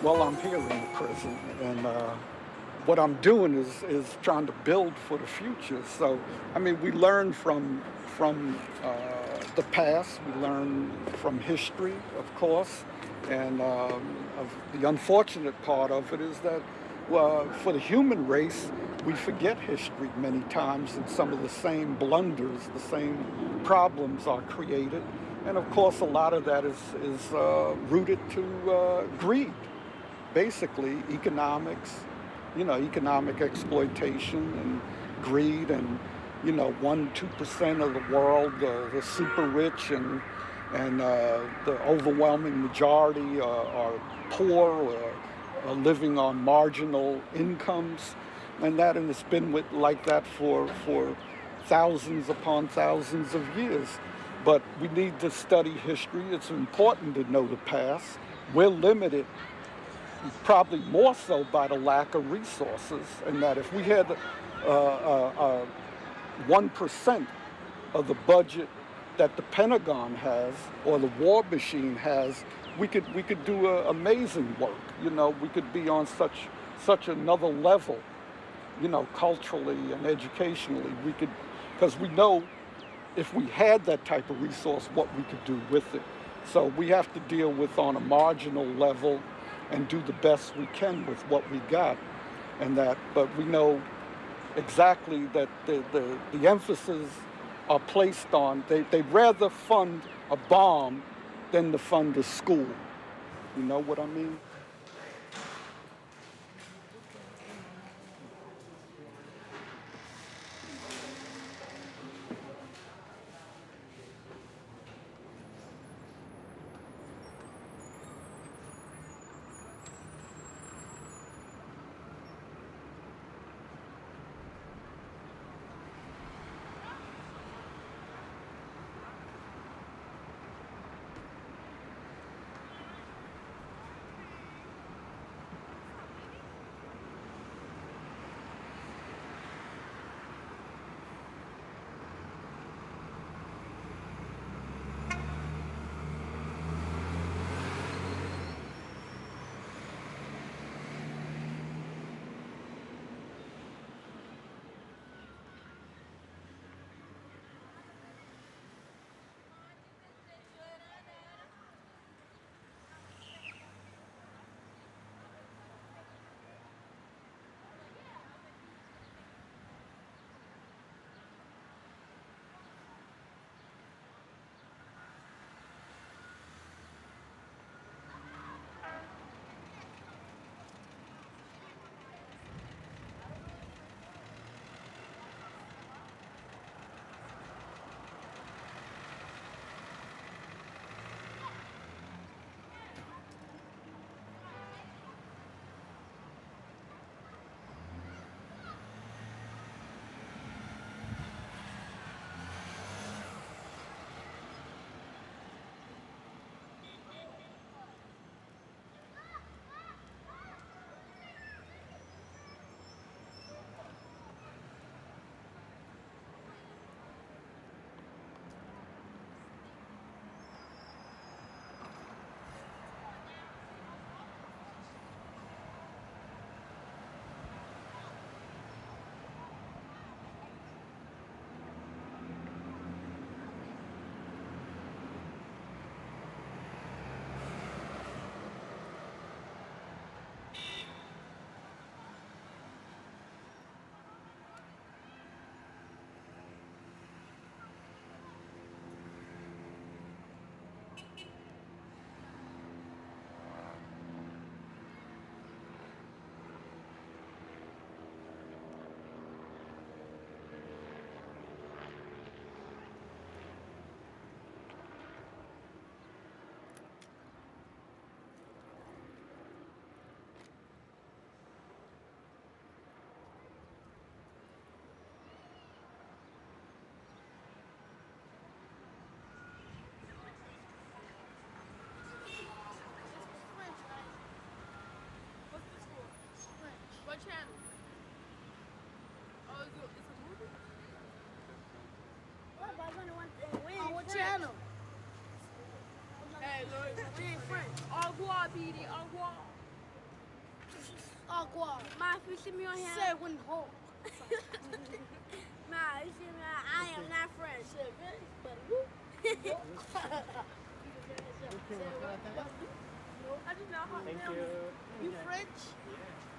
Well, I'm here in the present, and what I'm doing is trying to build for the future. So, I mean, we learn from the past. We learn from history, of course, and the unfortunate part of it is that, well, for the human race, we forget history many times, and some of the same blunders, the same problems are created. And of course, a lot of that is rooted to greed, basically economics, economic exploitation and greed, and 1-2% of the world, the super rich, and the overwhelming majority are poor or are living on marginal incomes, and it's been like that for thousands upon thousands of years. But we need to study history. It's important to know the past. We're limited, probably more so by the lack of resources, and that if we had 1% of the budget that the Pentagon has or the war machine has, we could do amazing work. We could be on such another level, culturally and educationally. We could, because we know if we had that type of resource, what we could do with it. So we have to deal with on a marginal level and do the best we can with what we got, but we know exactly that the emphasis are placed on, they'd rather fund a bomb than to fund a school. You know what I mean? What channel? Oh, it's a movie? What? But I wonder On what channel? Hey, look, we in French. Au revoir, BD. Au revoir. Au revoir. Ma, if you see me on here, Say when home. Ma, you see me, I am not French. Say very, but who? I just know how Thank you. You French? Yeah.